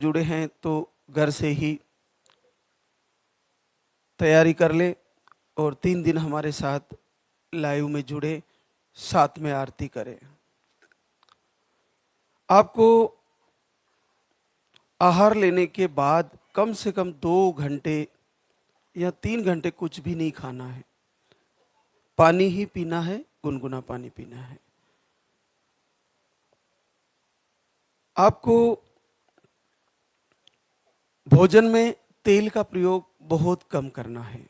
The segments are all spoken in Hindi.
जुड़े हैं तो घर से ही तैयारी कर ले और 3 दिन हमारे साथ लाइव में जुड़े, साथ में आरती करें। आपको आहार लेने के बाद कम से कम 2 घंटे या 3 घंटे कुछ भी नहीं खाना है, पानी ही पीना है, गुनगुना पानी पीना है। आपको भोजन में तेल का प्रयोग बहुत कम करना है।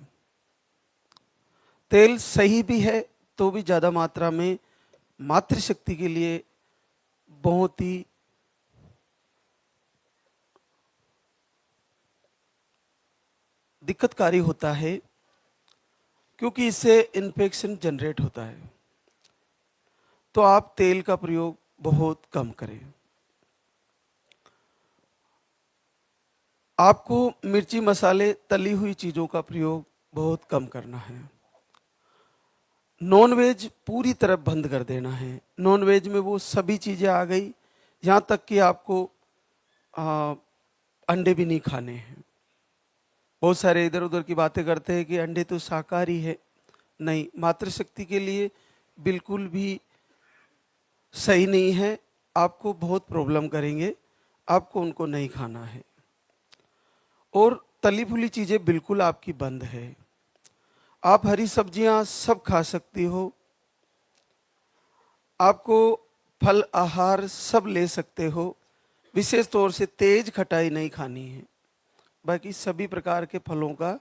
तेल सही भी है तो भी ज़्यादा मात्रा में मातृशक्ति के लिए बहुत ही दिक्कतकारी होता है, क्योंकि इससे इन्फेक्शन जनरेट होता है। तो आप तेल का प्रयोग बहुत कम करें। आपको मिर्ची मसाले तली हुई चीज़ों का प्रयोग बहुत कम करना है। नॉनवेज पूरी तरह बंद कर देना है। नॉनवेज में वो सभी चीज़ें आ गई, यहाँ तक कि आपको अंडे भी नहीं खाने हैं। बहुत सारे इधर उधर की बातें करते हैं कि अंडे तो शाकाहारी है। नहीं, मातृशक्ति के लिए बिल्कुल भी सही नहीं है। आपको बहुत प्रॉब्लम करेंगे, आपको उनको नहीं खाना है। और तली फुली चीज़ें बिल्कुल आपकी बंद है। आप हरी सब्जियां सब खा सकती हो, आपको फल आहार सब ले सकते हो। विशेष तौर से तेज खटाई नहीं खानी है, बाकी सभी प्रकार के फलों का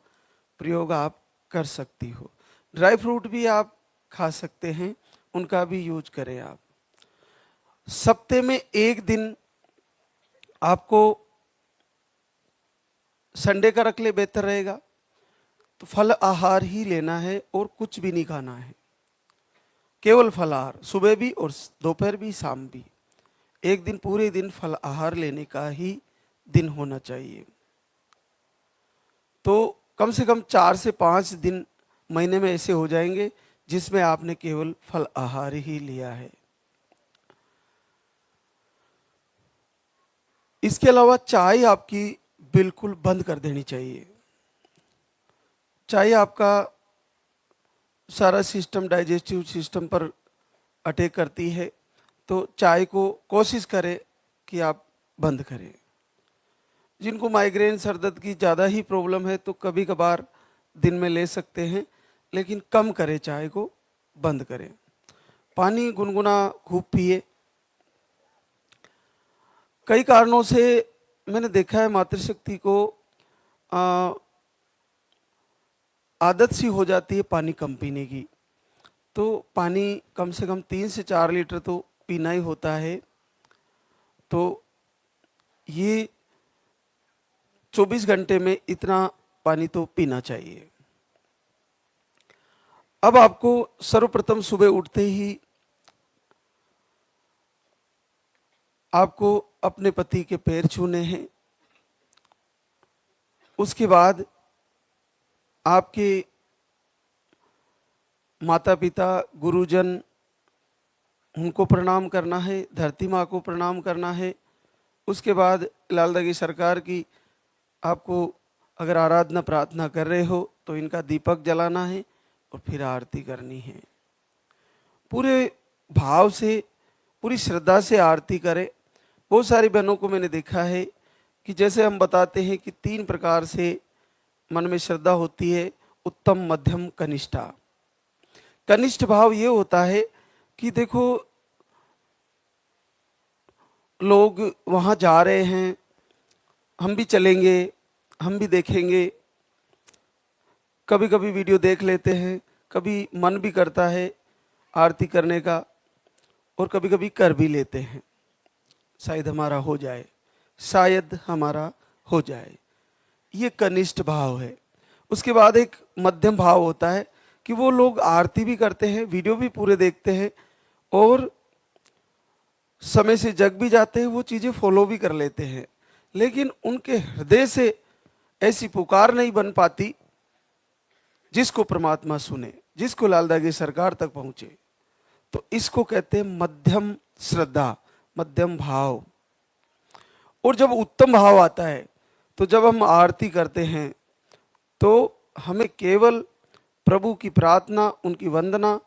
प्रयोग आप कर सकती हो। ड्राई फ्रूट भी आप खा सकते हैं, उनका भी यूज करें आप। सप्ते में एक दिन आपको संडे का रख ले, बेहतर रहेगा। तो फल आहार ही लेना है और कुछ भी नहीं खाना है, केवल फल आहार, सुबह भी और दोपहर भी, शाम भी। एक दिन पूरे दिन फल आहार लेने का ही दिन होना चाहिए। तो कम से कम 4 से 5 दिन महीने में ऐसे हो जाएंगे जिसमें आपने केवल फल आहार ही लिया है। इसके अलावा चाय आपकी बिल्कुल बंद कर देनी चाहिए। चाय आपका सारा सिस्टम, डाइजेस्टिव सिस्टम पर अटैक करती है, तो चाय को कोशिश करें कि आप बंद करें। जिनको माइग्रेन, सर दर्द की ज़्यादा ही प्रॉब्लम है तो कभी कभार दिन में ले सकते हैं, लेकिन कम करें, चाय को बंद करें। पानी गुनगुना खूब पिए। कई कारणों से मैंने देखा है मातृशक्ति को आदत सी हो जाती है पानी कम पीने की। तो पानी कम से कम 3 से 4 लीटर तो पीना ही होता है। तो ये 24 घंटे में इतना पानी तो पीना चाहिए। अब आपको सर्वप्रथम सुबह उठते ही आपको अपने पति के पैर छूने हैं। उसके बाद आपके माता पिता, गुरुजन, उनको प्रणाम करना है, धरती माँ को प्रणाम करना है। उसके बाद लाल दगी सरकार की आपको अगर आराधना प्रार्थना कर रहे हो तो इनका दीपक जलाना है और फिर आरती करनी है। पूरे भाव से, पूरी श्रद्धा से आरती करें। बहुत सारी बहनों को मैंने देखा है कि जैसे हम बताते हैं कि 3 प्रकार से मन में श्रद्धा होती है, उत्तम, मध्यम, कनिष्ठा। कनिष्ठ भाव ये होता है कि देखो लोग वहाँ जा रहे हैं, हम भी चलेंगे, हम भी देखेंगे। कभी कभी वीडियो देख लेते हैं, कभी मन भी करता है आरती करने का और कभी कभी कर भी लेते हैं, शायद हमारा हो जाए, शायद हमारा हो जाए। ये कनिष्ठ भाव है। उसके बाद एक मध्यम भाव होता है कि वो लोग आरती भी करते हैं, वीडियो भी पूरे देखते हैं और समय से जग भी जाते हैं, वो चीज़ें फॉलो भी कर लेते हैं, लेकिन उनके हृदय से ऐसी पुकार नहीं बन पाती जिसको परमात्मा सुने, जिसको लाल दागी सरकार तक पहुंचे। तो इसको कहते हैं मध्यम श्रद्धा, मध्यम भाव। और जब उत्तम भाव आता है तो जब हम आरती करते हैं तो हमें केवल प्रभु की प्रार्थना, उनकी वंदना,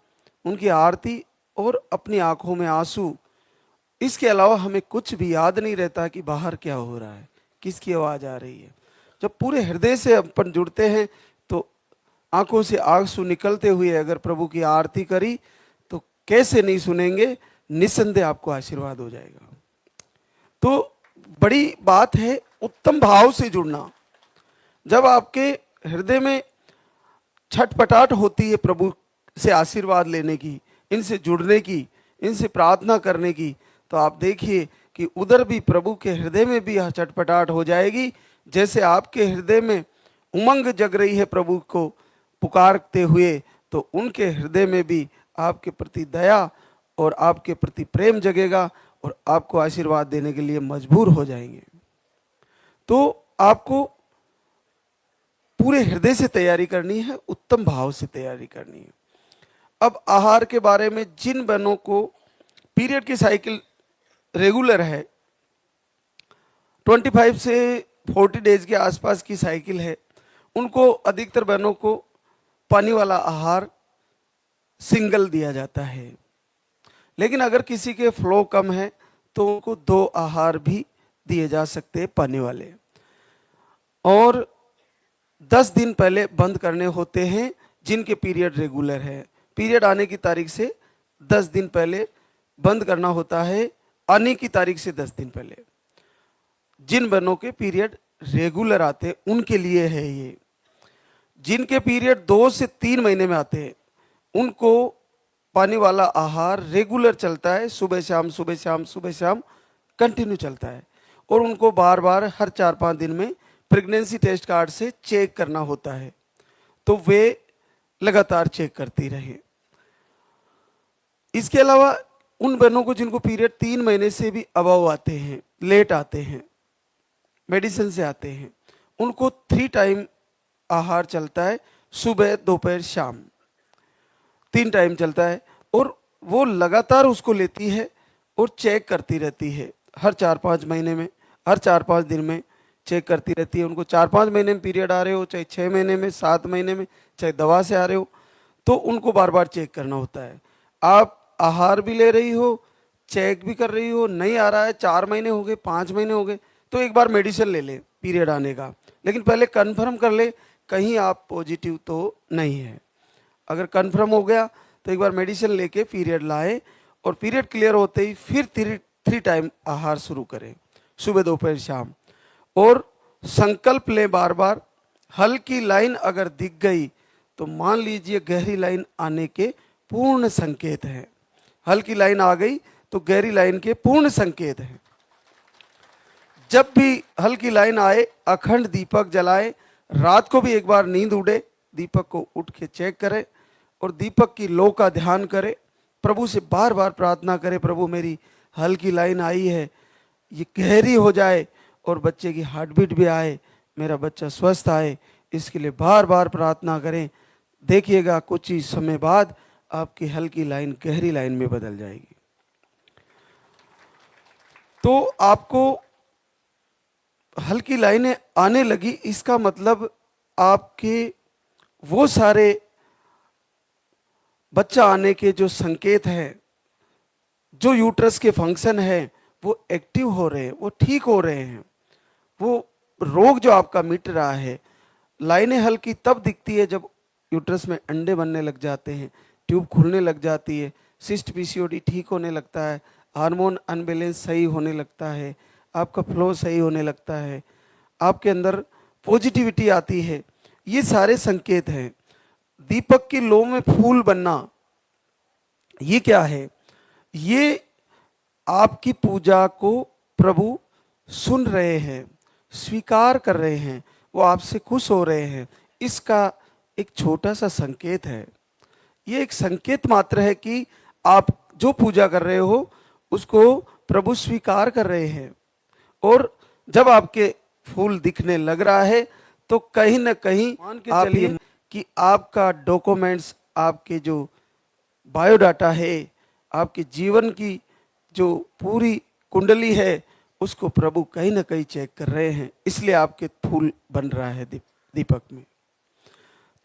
उनकी आरती और अपनी आंखों में आंसू, इसके अलावा हमें कुछ भी याद नहीं रहता कि बाहर क्या हो रहा है, किसकी आवाज़ आ रही है। जब पूरे हृदय से अपन जुड़ते हैं तो आंखों से आंसू निकलते हुए अगर प्रभु की आरती करी तो कैसे नहीं सुनेंगे, निस्संदेह आपको आशीर्वाद हो जाएगा। तो बड़ी बात है उत्तम भाव से जुड़ना। जब आपके हृदय में छटपटाहट होती है प्रभु से आशीर्वाद लेने की, इनसे जुड़ने की, इनसे प्रार्थना करने की, तो आप देखिए कि उधर भी प्रभु के हृदय में भी छटपटाहट हो जाएगी। जैसे आपके हृदय में उमंग जग रही है प्रभु को पुकारते हुए, तो उनके हृदय में भी आपके प्रति दया और आपके प्रति प्रेम जगेगा और आपको आशीर्वाद देने के लिए मजबूर हो जाएंगे। तो आपको पूरे हृदय से तैयारी करनी है, उत्तम भाव से तैयारी करनी है। अब आहार के बारे में, जिन बहनों को पीरियड की साइकिल रेगुलर है, 25 से 40 डेज के आसपास की साइकिल है, उनको अधिकतर बहनों को पानी वाला आहार सिंगल दिया जाता है। लेकिन अगर किसी के फ्लो कम है तो उनको 2 आहार भी दिए जा सकते हैं पानी वाले, और 10 दिन पहले बंद करने होते हैं जिनके पीरियड रेगुलर है। पीरियड आने की तारीख से 10 दिन पहले बंद करना होता है, आने की तारीख से 10 दिन पहले। जिन बहनों के पीरियड रेगुलर आते उनके लिए है ये। जिनके पीरियड 2 से 3 महीने में आते हैं उनको पानी वाला आहार रेगुलर चलता है, सुबह शाम सुबह शाम सुबह शाम कंटिन्यू चलता है, और उनको बार बार हर 4-5 दिन में प्रेगनेंसी टेस्ट कार्ड से चेक करना होता है, तो वे लगातार चेक करती रहे। इसके अलावा उन बहनों को जिनको पीरियड 3 महीने से भी अबव आते हैं, लेट आते हैं, मेडिसिन से आते हैं, उनको 3 टाइम आहार चलता है, सुबह दोपहर शाम 3 टाइम चलता है, और वो लगातार उसको लेती है और चेक करती रहती है हर 4-5 महीने में, हर 4-5 दिन में चेक करती रहती है। उनको 4-5 महीने में पीरियड आ रहे हो, चाहे 6 महीने में, 7 महीने में, चाहे दवा से आ रहे हो, तो उनको बार बार चेक करना होता है। आप आहार भी ले रही हो, चेक भी कर रही हो, नहीं आ रहा है, 4 महीने हो गए, 5 महीने हो गए, तो एक बार मेडिसिन ले ले पीरियड आने का, लेकिन पहले कंफर्म कर ले कहीं आप पॉजिटिव तो नहीं है। अगर कंफर्म हो गया तो एक बार मेडिसिन लेके पीरियड लाए, और पीरियड क्लियर होते ही फिर 3 टाइम आहार शुरू करें, सुबह दोपहर शाम। और संकल्प लें बार बार, हल्की लाइन अगर दिख गई तो मान लीजिए गहरी लाइन आने के पूर्ण संकेत है। हल्की लाइन आ गई तो गहरी लाइन के पूर्ण संकेत है। जब भी हल्की लाइन आए अखंड दीपक जलाए, रात को भी एक बार नींद उड़े दीपक को उठ के चेक करे और दीपक की लो का ध्यान करे, प्रभु से बार बार प्रार्थना करे, प्रभु मेरी हल्की लाइन आई है, ये गहरी हो जाए और बच्चे की हार्ट बीट भी आए, मेरा बच्चा स्वस्थ आए, इसके लिए बार बार प्रार्थना करें। देखिएगा कुछ ही समय बाद आपकी हल्की लाइन गहरी लाइन में बदल जाएगी। तो आपको हल्की लाइनें आने लगी, इसका मतलब आपके वो सारे बच्चा आने के जो संकेत हैं, जो यूट्रस के फंक्शन है वो एक्टिव हो रहे हैं, वो ठीक हो रहे हैं, वो रोग जो आपका मिट रहा है। लाइनें हल्की तब दिखती है जब यूट्रस में अंडे बनने लग जाते हैं, ट्यूब खुलने लग जाती है, सिस्ट पीसीओडी ठीक होने लगता है, हार्मोन अनबैलेंस सही होने लगता है, आपका फ्लो सही होने लगता है, आपके अंदर पॉजिटिविटी आती है। ये सारे संकेत हैं। दीपक की लो में फूल बनना, ये क्या है? ये आपकी पूजा को प्रभु सुन रहे हैं, स्वीकार कर रहे हैं, वो आपसे खुश हो रहे हैं, इसका एक छोटा सा संकेत है। ये एक संकेत मात्र है कि आप जो पूजा कर रहे हो उसको प्रभु स्वीकार कर रहे हैं। और जब आपके फूल दिखने लग रहा है तो कहीं ना कहीं मान के चलिए कि आपका डॉक्यूमेंट्स, आपके जो बायोडाटा है, आपके जीवन की जो पूरी कुंडली है, उसको प्रभु कहीं ना कहीं चेक कर रहे हैं, इसलिए आपके फूल बन रहा है दीपक में।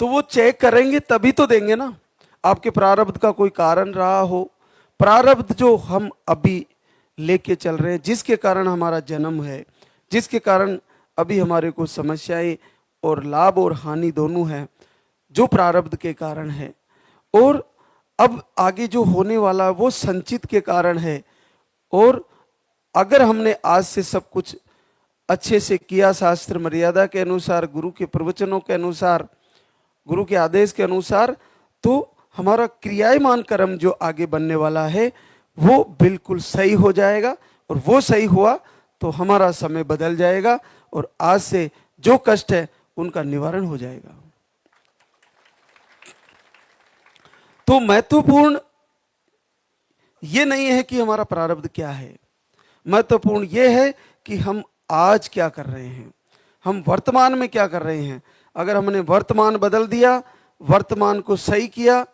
तो वो चेक करेंगे तभी तो देंगे ना। आपके प्रारब्ध का कोई कारण रहा हो, प्रारब्ध जो हम अभी लेके चल रहे हैं, जिसके कारण हमारा जन्म है, जिसके कारण अभी हमारे को समस्याएं और लाभ और हानि दोनों है, जो प्रारब्ध के कारण है, और अब आगे जो होने वाला वो संचित के कारण है। और अगर हमने आज से सब कुछ अच्छे से किया, शास्त्र मर्यादा के अनुसार, गुरु के प्रवचनों के अनुसार, गुरु के आदेश के अनुसार, तो हमारा क्रियामान कर्म जो आगे बनने वाला है वो बिल्कुल सही हो जाएगा। और वो सही हुआ तो हमारा समय बदल जाएगा और आज से जो कष्ट है उनका निवारण हो जाएगा। तो महत्वपूर्ण ये नहीं है कि हमारा प्रारब्ध क्या है, महत्वपूर्ण ये है कि हम आज क्या कर रहे हैं, हम वर्तमान में क्या कर रहे हैं। अगर हमने वर्तमान बदल दिया, वर्तमान को सही किया,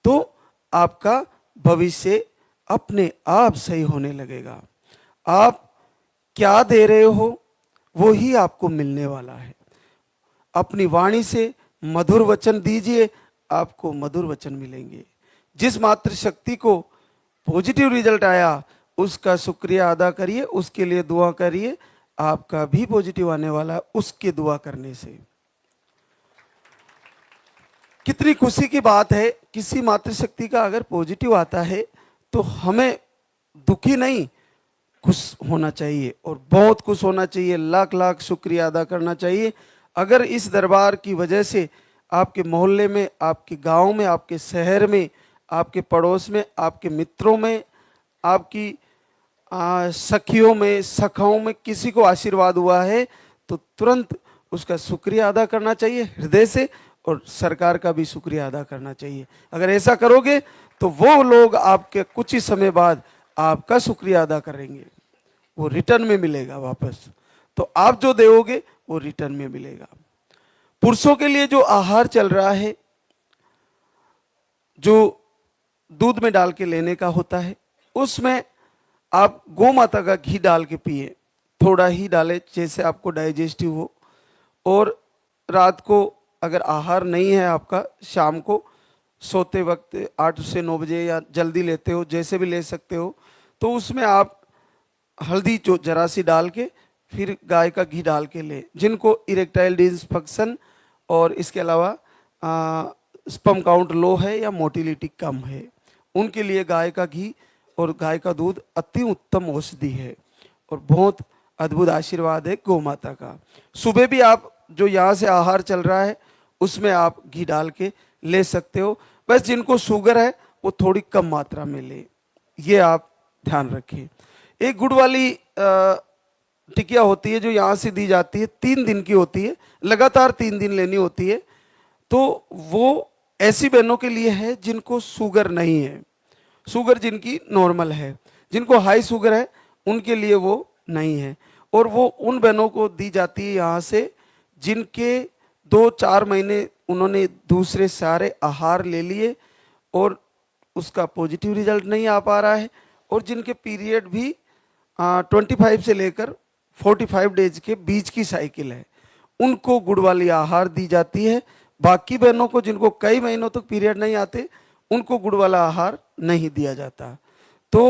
तो आपका भविष्य अपने आप सही होने लगेगा। आप क्या दे रहे हो वो ही आपको मिलने वाला है। अपनी वाणी से मधुर वचन दीजिए, आपको मधुर वचन मिलेंगे। जिस मात्र शक्ति को पॉजिटिव रिजल्ट आया उसका शुक्रिया अदा करिए, उसके लिए दुआ करिए, आपका भी पॉजिटिव आने वाला उसके दुआ करने से। कितनी खुशी की बात है, किसी मातृशक्ति का अगर पॉजिटिव आता है तो हमें दुखी नहीं, खुश होना चाहिए और बहुत खुश होना चाहिए, लाख लाख शुक्रिया अदा करना चाहिए। अगर इस दरबार की वजह से आपके मोहल्ले में, आपके गांव में, आपके शहर में, आपके पड़ोस में, आपके मित्रों में, आपकी सखियों में, सखाओं में किसी को आशीर्वाद हुआ है तो तुरंत उसका शुक्रिया अदा करना चाहिए हृदय से, और सरकार का भी शुक्रिया अदा करना चाहिए। अगर ऐसा करोगे तो वो लोग आपके कुछ ही समय बाद आपका शुक्रिया अदा करेंगे, वो रिटर्न में मिलेगा वापस। तो आप जो दोगे वो रिटर्न में मिलेगा। पुरुषों के लिए जो आहार चल रहा है, जो दूध में डाल के लेने का होता है, उसमें आप गौ माता का घी डाल के पिए, थोड़ा ही डालें जैसे आपको डाइजेस्टिव हो। और रात को अगर आहार नहीं है आपका, शाम को सोते वक्त 8 से 9 बजे या जल्दी लेते हो, जैसे भी ले सकते हो, तो उसमें आप हल्दी जो जरा सी डाल के फिर गाय का घी डाल के ले। जिनको इरेक्टाइल डिसफंक्शन और इसके अलावा स्पर्म काउंट लो है या मोटिलिटी कम है, उनके लिए गाय का घी और गाय का दूध अति उत्तम औषधि है और बहुत अद्भुत आशीर्वाद है गौ माता का। सुबह भी आप जो यहाँ से आहार चल रहा है उसमें आप घी डाल के ले सकते हो। बस जिनको शुगर है वो थोड़ी कम मात्रा में ले, ये आप ध्यान रखें। एक गुड़ वाली टिकिया होती है जो यहाँ से दी जाती है, 3 दिन की होती है, लगातार 3 दिन लेनी होती है। तो वो ऐसी बहनों के लिए है जिनको शुगर नहीं है, शुगर जिनकी नॉर्मल है। जिनको हाई शुगर है उनके लिए वो नहीं है। और वो उन बहनों को दी जाती है यहाँ से जिनके 2-4 महीने उन्होंने दूसरे सारे आहार ले लिए और उसका पॉजिटिव रिजल्ट नहीं आ पा रहा है, और जिनके पीरियड भी 25 से लेकर 45 डेज के बीच की साइकिल है, उनको गुड़ वाली आहार दी जाती है। बाकी बहनों को जिनको कई महीनों तक पीरियड नहीं आते उनको गुड़ वाला आहार नहीं दिया जाता। तो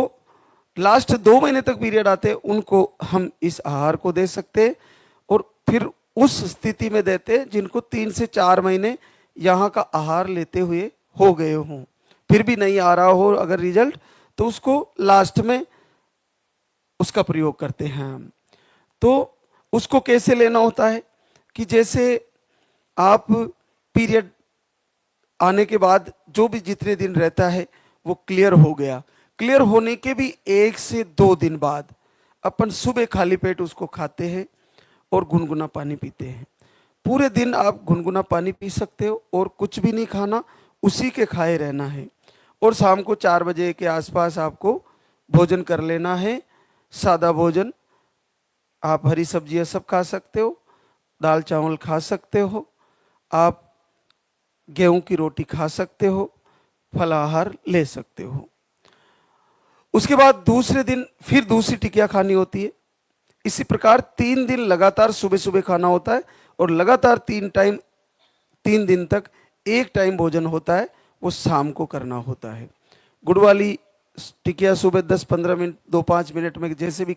लास्ट 2 महीने तक पीरियड आते उनको हम इस आहार को दे सकते, और फिर उस स्थिति में देते जिनको 3 से 4 महीने यहाँ का आहार लेते हुए हो गए हों, फिर भी नहीं आ रहा हो अगर रिजल्ट, तो उसको लास्ट में उसका प्रयोग करते हैं हम। तो उसको कैसे लेना होता है कि जैसे आप पीरियड आने के बाद जो भी जितने दिन रहता है वो क्लियर हो गया, क्लियर होने के भी 1 से 2 दिन बाद अपन सुबह खाली पेट उसको खाते हैं और गुनगुना पानी पीते हैं। पूरे दिन आप गुनगुना पानी पी सकते हो और कुछ भी नहीं खाना, उसी के खाए रहना है। और शाम को 4 बजे के आसपास आपको भोजन कर लेना है, सादा भोजन। आप हरी सब्जियां सब खा सकते हो, दाल चावल खा सकते हो, आप गेहूं की रोटी खा सकते हो, फलाहार ले सकते हो। उसके बाद दूसरे दिन फिर दूसरी टिकिया खानी होती है, इसी प्रकार 3 दिन लगातार सुबह सुबह खाना होता है और लगातार 3 दिन तक एक टाइम भोजन होता है, वो शाम को करना होता है। गुड़ वाली टिकिया सुबह 10-15 मिनट 2-5 मिनट में जैसे भी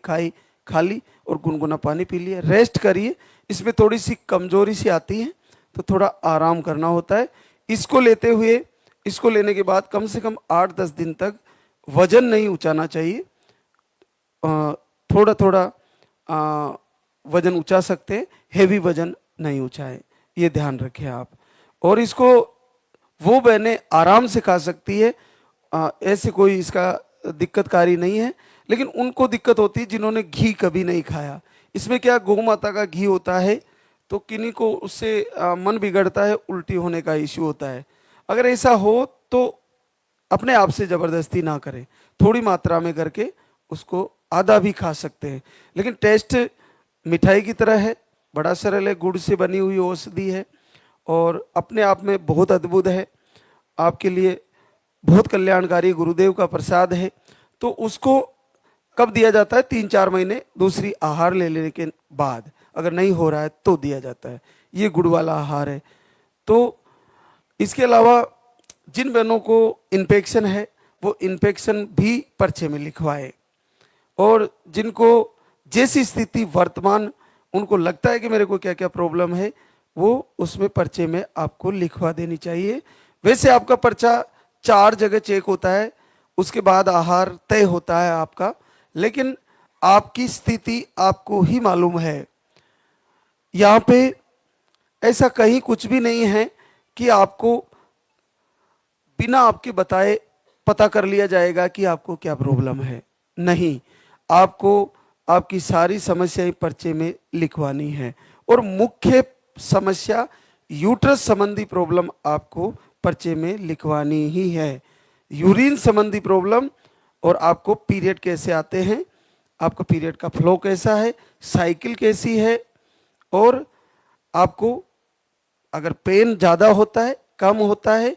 खा ली और गुनगुना पानी पी लिया, रेस्ट करिए। इसमें थोड़ी सी कमजोरी सी आती है तो थोड़ा आराम करना होता है। इसको लेने के बाद कम से कम 8-10 दिन तक वजन नहीं उठाना चाहिए। थोड़ा थोड़ा वजन उठा सकते हैं, हेवी वजन नहीं उठाए, ये ध्यान रखें आप। और इसको वो बहनें आराम से खा सकती है, ऐसे कोई इसका दिक्कतकारी नहीं है। लेकिन उनको दिक्कत होती है जिन्होंने घी कभी नहीं खाया। इसमें क्या, गौ माता का घी होता है तो किन्हीं को उससे मन बिगड़ता है, उल्टी होने का इश्यू होता है। अगर ऐसा हो तो अपने आप से जबरदस्ती ना करें, थोड़ी मात्रा में करके उसको आधा भी खा सकते हैं। लेकिन टेस्ट मिठाई की तरह है, बड़ा सरल है, गुड़ से बनी हुई औषधि है और अपने आप में बहुत अद्भुत है, आपके लिए बहुत कल्याणकारी, गुरुदेव का प्रसाद है। तो उसको कब दिया जाता है? 3-4 महीने दूसरी आहार ले लेने के बाद, अगर नहीं हो रहा है तो दिया जाता है। ये गुड़ वाला आहार है। तो इसके अलावा जिन बहनों को इन्फेक्शन है वो इन्फेक्शन भी पर्चे में लिखवाए, और जिनको जैसी स्थिति वर्तमान उनको लगता है कि मेरे को क्या क्या प्रॉब्लम है, वो उसमें पर्चे में आपको लिखवा देनी चाहिए। वैसे आपका पर्चा 4 जगह चेक होता है, उसके बाद आहार तय होता है आपका, लेकिन आपकी स्थिति आपको ही मालूम है। यहाँ पे ऐसा कहीं कुछ भी नहीं है कि आपको बिना आपके बताए पता कर लिया जाएगा कि आपको क्या प्रॉब्लम है। नहीं, आपको आपकी सारी समस्याएं पर्चे में लिखवानी है, और मुख्य समस्या यूट्रस संबंधी प्रॉब्लम आपको पर्चे में लिखवानी ही है। यूरिन संबंधी प्रॉब्लम, और आपको पीरियड कैसे आते हैं, आपका पीरियड का फ्लो कैसा है, साइकिल कैसी है, और आपको अगर पेन ज़्यादा होता है कम होता है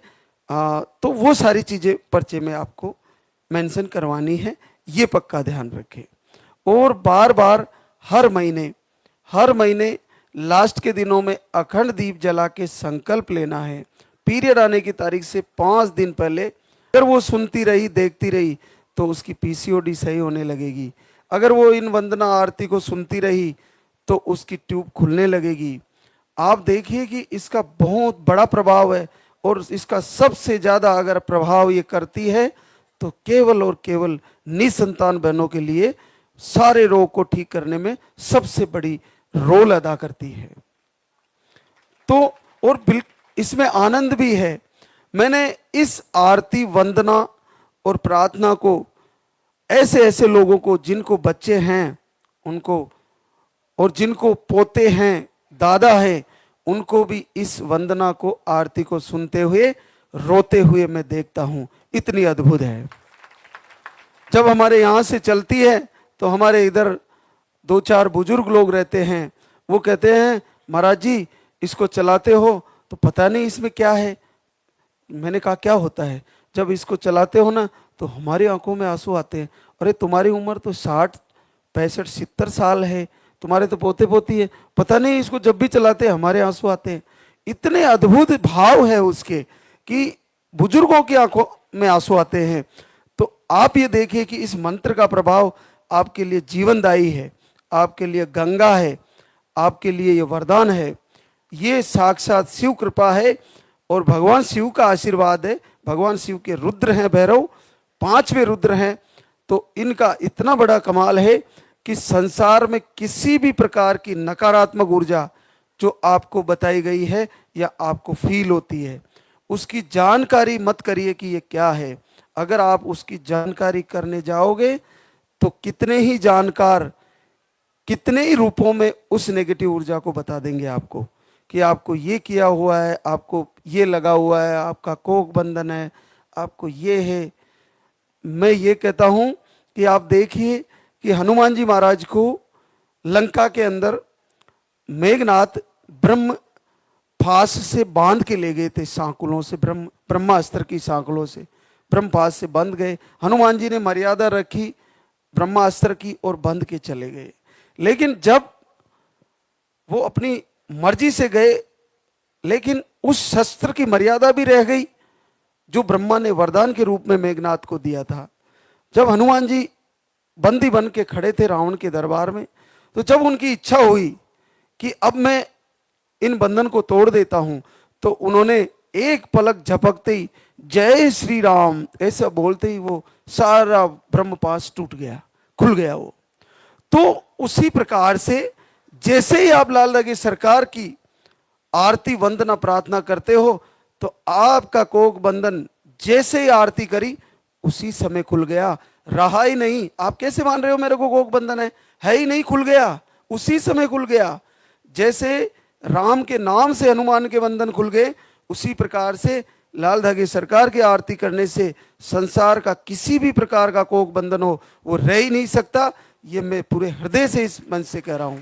तो वो सारी चीज़ें पर्चे में आपको मेंशन करवानी है, ये पक्का ध्यान रखें। और बार बार हर महीने लास्ट के दिनों में अखंड दीप जला के संकल्प लेना है। पीरियड आने की तारीख से 5 दिन पहले अगर वो सुनती रही, देखती रही, तो उसकी पीसीओडी सही होने लगेगी। अगर वो इन वंदना आरती को सुनती रही तो उसकी ट्यूब खुलने लगेगी। आप देखिए कि इसका बहुत बड़ा प्रभाव है, और इसका सबसे ज़्यादा अगर प्रभाव ये करती है तो केवल और केवल निसंतान बहनों के लिए सारे रोग को ठीक करने में सबसे बड़ी रोल अदा करती है। तो और इसमें आनंद भी है। मैंने इस आरती, वंदना और प्रार्थना को ऐसे ऐसे लोगों को, जिनको बच्चे हैं उनको, और जिनको पोते हैं, दादा है, उनको भी इस वंदना को, आरती को सुनते हुए रोते हुए मैं देखता हूं। इतनी अद्भुत है। जब हमारे यहाँ से चलती है तो हमारे इधर 2-4 बुजुर्ग लोग रहते हैं, वो कहते हैं महाराज जी इसको चलाते हो तो पता नहीं इसमें क्या है। मैंने कहा क्या होता है? जब इसको चलाते हो ना तो हमारी आंखों में आंसू आते हैं। अरे तुम्हारी उम्र तो 60, 65, 70 साल है, तुम्हारे तो पोते पोती है, पता नहीं इसको जब भी चलाते हैं हमारे आंसू आते हैं। इतने अद्भुत भाव है उसके कि बुजुर्गों की आंखों में आंसू आते हैं। तो आप ये देखिए कि इस मंत्र का प्रभाव आपके लिए जीवनदायी है, आपके लिए गंगा है, आपके लिए ये वरदान है। ये साक्षात शिव कृपा है और भगवान शिव का आशीर्वाद है। भगवान शिव के रुद्र हैं भैरव, 5वें रुद्र हैं। तो इनका इतना बड़ा कमाल है कि संसार में किसी भी प्रकार की नकारात्मक ऊर्जा जो आपको बताई गई है या आपको फील होती है, उसकी जानकारी मत करिए कि ये क्या है। अगर आप उसकी जानकारी करने जाओगे तो कितने ही जानकार कितने ही रूपों में उस नेगेटिव ऊर्जा को बता देंगे आपको कि आपको ये किया हुआ है, आपको ये लगा हुआ है, आपका कोक बंधन है, आपको ये है। मैं ये कहता हूं कि आप देखिए कि हनुमान जी महाराज को लंका के अंदर मेघनाथ ब्रह्म फास से बांध के ले गए थे, सांकुलों से, ब्रह्मास्त्र की सांकुलों से, ब्रह्मपास से बंध गए। हनुमान जी ने मर्यादा रखी ब्रह्मास्त्र की और बंध के चले गए। लेकिन जब वो अपनी मर्जी से गए, लेकिन उस शस्त्र की मर्यादा भी रह गई जो ब्रह्मा ने वरदान के रूप में मेघनाथ को दिया था। जब हनुमान जी बंदी बन के खड़े थे रावण के दरबार में, तो जब उनकी इच्छा हुई कि अब मैं इन बंधन को तोड़ देता हूं, तो उन्होंने एक पलक झपकते ही जय श्री राम ऐसा बोलते ही वो सारा ब्रह्मपाश टूट गया, खुल गया वो। तो उसी प्रकार से जैसे ही आप लाल लगे सरकार की आरती वंदना प्रार्थना करते हो, तो आपका कोक बंधन जैसे ही आरती करी उसी समय खुल गया, रहा ही नहीं। आप कैसे मान रहे हो मेरे को कोक बंधन है ही नहीं, खुल गया, उसी समय खुल गया। जैसे राम के नाम से हनुमान के बंधन खुल गए, उसी प्रकार से लाल धागे सरकार की आरती करने से संसार का किसी भी प्रकार का कोक बंधन हो वो रह ही नहीं सकता। ये मैं पूरे हृदय से इस मंच से कह रहा हूं।